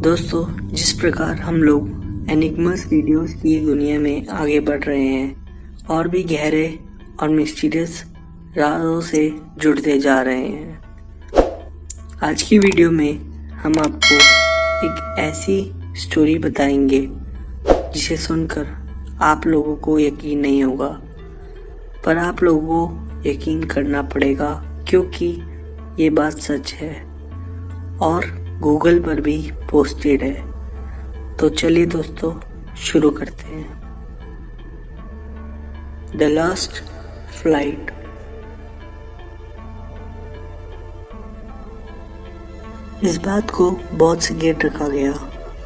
दोस्तों, जिस प्रकार हम लोग एनिग्मस वीडियोस की दुनिया में आगे बढ़ रहे हैं और भी गहरे और मिस्टीरियस राज़ों से जुड़ते जा रहे हैं, आज की वीडियो में हम आपको एक ऐसी स्टोरी बताएंगे जिसे सुनकर आप लोगों को यकीन नहीं होगा, पर आप लोगों को यकीन करना पड़ेगा क्योंकि ये बात सच है और गूगल पर भी पोस्टेड है। तो चलिए दोस्तों, शुरू करते हैं। The last flight. इस बात को बहुत सिक्रेट रखा गया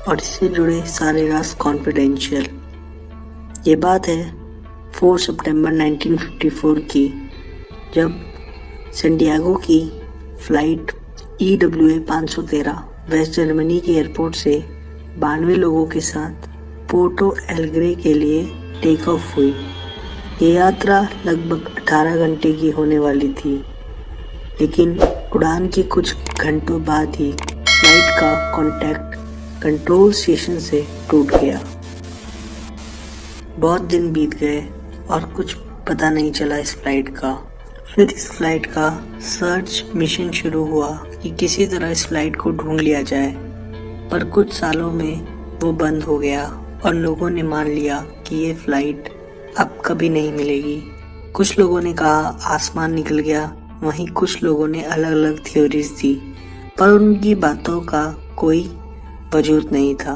और इससे जुड़े सारे राज कॉन्फिडेंशियल। ये बात है 4 सितंबर 1954 की, जब सैंटियागो की फ्लाइट EWA 513 वेस्ट जर्मनी के एयरपोर्ट से 92 लोगों के साथ पोर्टो एलेग्रे के लिए टेक ऑफ हुई। ये यात्रा लगभग 18 घंटे की होने वाली थी, लेकिन उड़ान के कुछ घंटों बाद ही फ्लाइट का कॉन्टैक्ट कंट्रोल स्टेशन से टूट गया। बहुत दिन बीत गए और कुछ पता नहीं चला इस फ्लाइट का। फिर इस फ्लाइट का सर्च मिशन शुरू हुआ कि किसी तरह इस फ्लाइट को ढूंढ लिया जाए, पर कुछ सालों में वो बंद हो गया और लोगों ने मान लिया कि ये फ्लाइट अब कभी नहीं मिलेगी। कुछ लोगों ने कहा आसमान निकल गया, वहीं कुछ लोगों ने अलग अलग थ्योरीज दी, पर उनकी बातों का कोई वजूद नहीं था।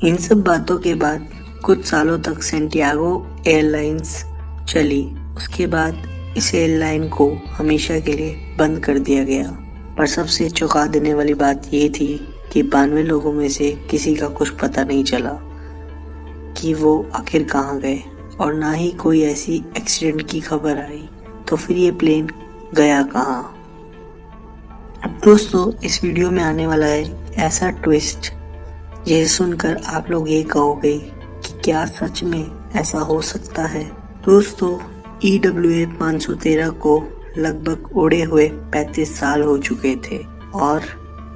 इन सब बातों के बाद कुछ सालों तक सैंटियागो एयरलाइंस चली। उसके बाद इस एयरलाइन को हमेशा के लिए बंद कर दिया गया। पर सबसे चौंका देने वाली बात ये थी कि 92 लोगों में से किसी का कुछ पता नहीं चला कि वो आखिर कहाँ गए, और ना ही कोई ऐसी एक्सीडेंट की खबर आई। तो फिर ये प्लेन गया कहाँ? अब दोस्तों, इस वीडियो में आने वाला है ऐसा ट्विस्ट जिसे सुनकर आप लोग ये कहोगे कि क्या सच में ऐसा हो सकता है। दोस्तों, EWA 513 को लगभग उड़े हुए 35 साल हो चुके थे और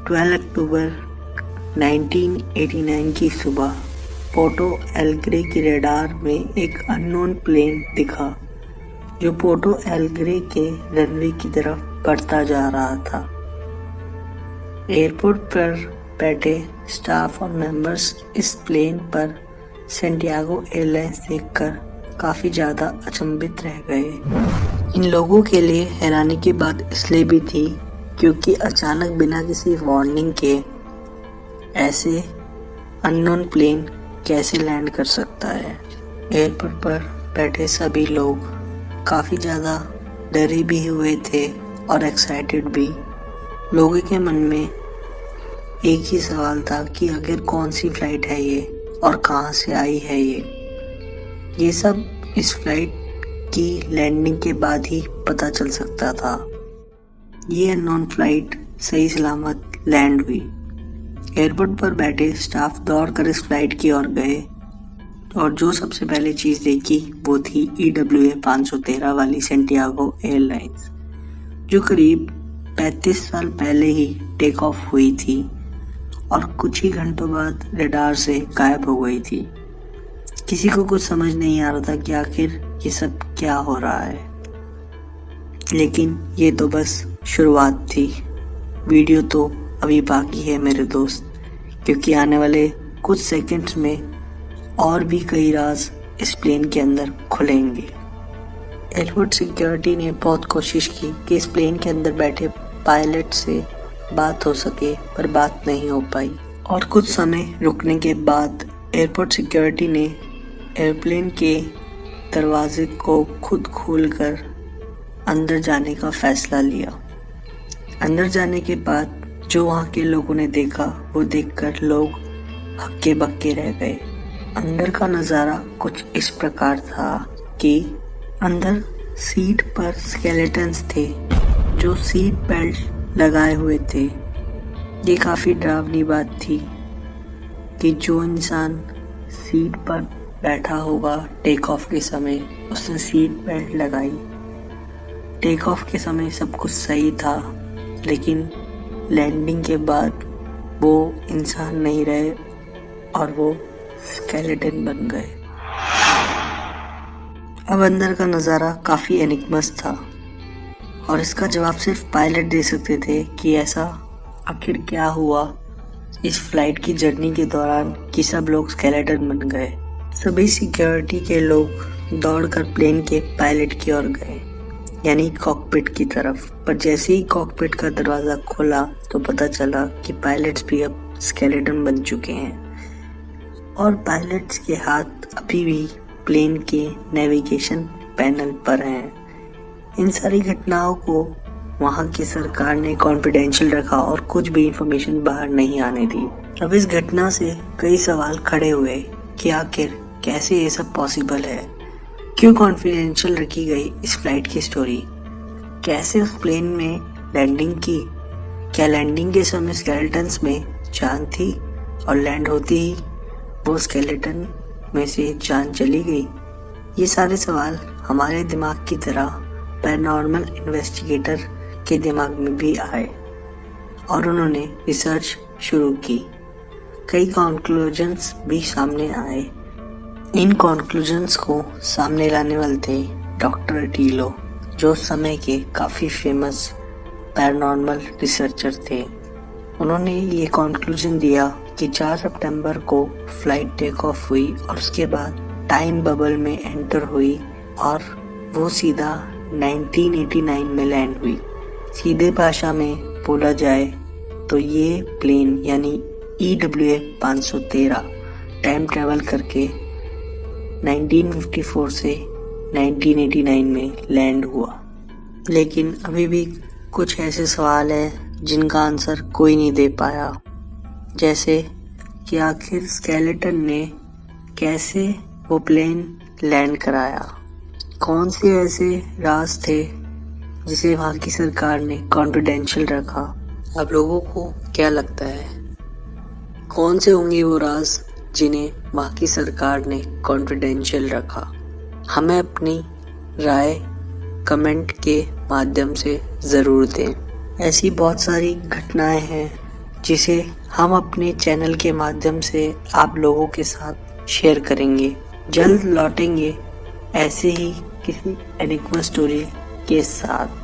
12 अक्टूबर 1989 की सुबह पोर्टो एलेग्रे की रडार में एक अननोन प्लेन दिखा जो पोर्टो एलेग्रे के रनवे की तरफ बढ़ता जा रहा था। एयरपोर्ट पर बैठे स्टाफ और मेंबर्स इस प्लेन पर सैंटियागो एयरलाइंस देखकर काफी ज्यादा अचंभित रह गए। इन लोगों के लिए हैरानी की बात इसलिए भी थी क्योंकि अचानक बिना किसी वार्निंग के ऐसे अननोन प्लेन कैसे लैंड कर सकता है। एयरपोर्ट पर बैठे सभी लोग काफी ज्यादा डरे भी हुए थे और एक्साइटेड भी। लोगों के मन में एक ही सवाल था कि आखिर कौन सी फ्लाइट है ये और कहां से आई है ये सब इस फ्लाइट की लैंडिंग के बाद ही पता चल सकता था। ये अननोन फ्लाइट सही सलामत लैंड हुई। एयरपोर्ट पर बैठे स्टाफ दौड़कर इस फ्लाइट की ओर गए और जो सबसे पहले चीज देखी वो थी EWA 513 वाली सैंटियागो एयरलाइंस, जो करीब 35 साल पहले ही टेक ऑफ हुई थी और कुछ ही घंटों बाद रडार से गायब हो गई थी। किसी को कुछ समझ नहीं आ रहा था कि आखिर ये सब क्या हो रहा है, लेकिन ये तो बस शुरुआत थी। वीडियो तो अभी बाकी है मेरे दोस्त, क्योंकि आने वाले कुछ सेकंड्स में और भी कई राज इस प्लेन के अंदर खुलेंगे। एयरपोर्ट सिक्योरिटी ने बहुत कोशिश की कि इस प्लेन के अंदर बैठे पायलट से बात हो सके, पर बात नहीं हो पाई। और कुछ समय रुकने के बाद एयरपोर्ट सिक्योरिटी ने एयरप्लेन के दरवाजे को खुद खोलकर अंदर जाने का फैसला लिया। अंदर जाने के बाद जो वहाँ के लोगों ने देखा वो देखकर लोग हक्के बक्के रह गए। अंदर का नज़ारा कुछ इस प्रकार था कि अंदर सीट पर स्केलेटन्स थे जो सीट बेल्ट लगाए हुए थे। ये काफ़ी डरावनी बात थी कि जो इंसान सीट पर बैठा होगा टेक ऑफ के समय, उसने सीट बेल्ट लगाई। टेक ऑफ के समय सब कुछ सही था, लेकिन लैंडिंग के बाद वो इंसान नहीं रहे और वो स्केलेटन बन गए। अब अंदर का नज़ारा काफ़ी एनिग्मस था और इसका जवाब सिर्फ पायलट दे सकते थे कि ऐसा आखिर क्या हुआ इस फ्लाइट की जर्नी के दौरान कि सब लोग स्केलेटन बन गए। सभी सिक्योरिटी के लोग दौड़कर प्लेन के पायलट की ओर गए, यानी कॉकपिट की तरफ। पर जैसे ही कॉकपिट का दरवाज़ा खोला तो पता चला कि पायलट्स भी अब स्केलेटन बन चुके हैं और पायलट्स के हाथ अभी भी प्लेन के नेविगेशन पैनल पर हैं। इन सारी घटनाओं को वहाँ की सरकार ने कॉन्फिडेंशियल रखा और कुछ भी इंफॉर्मेशन बाहर नहीं आने दी। अब इस घटना से कई सवाल खड़े हुए कि आखिर कैसे ये सब पॉसिबल है, क्यों कॉन्फिडेंशियल रखी गई इस फ्लाइट की स्टोरी, कैसे उस प्लेन में लैंडिंग की, क्या लैंडिंग के समय स्केलेटन्स में जान थी और लैंड होती ही वो स्केलेटन में से जान चली गई। ये सारे सवाल हमारे दिमाग की तरह पैरानॉर्मल इन्वेस्टिगेटर के दिमाग में भी आए और उन्होंने रिसर्च शुरू की। कई कॉन्क्लूजन्स भी सामने आए। इन कॉन्क्लूजन्स को सामने लाने वाले थे डॉक्टर टीलो, जो उस समय के काफ़ी फेमस पैरानॉर्मल रिसर्चर थे। उन्होंने ये कॉन्क्लूजन दिया कि 4 सितंबर को फ्लाइट टेक ऑफ हुई और उसके बाद टाइम बबल में एंटर हुई और वो सीधा 1989 में लैंड हुई। सीधे भाषा में बोला जाए तो ये प्लेन यानी EWA 513 टाइम ट्रैवल करके 1954 से 1989 में लैंड हुआ। लेकिन अभी भी कुछ ऐसे सवाल हैं जिनका आंसर कोई नहीं दे पाया, जैसे कि आखिर स्केलेटन ने कैसे वो प्लेन लैंड कराया, कौन से ऐसे राज थे जिसे वहाँ की सरकार ने कॉन्फिडेंशियल रखा। अब लोगों को क्या लगता है, कौन से होंगे वो राज जिन्हें वहाँ की सरकार ने कॉन्फिडेंशियल रखा? हमें अपनी राय कमेंट के माध्यम से ज़रूर दें। ऐसी बहुत सारी घटनाएं हैं जिसे हम अपने चैनल के माध्यम से आप लोगों के साथ शेयर करेंगे। जल्द लौटेंगे ऐसे ही किसी एनिग्मा स्टोरी के साथ।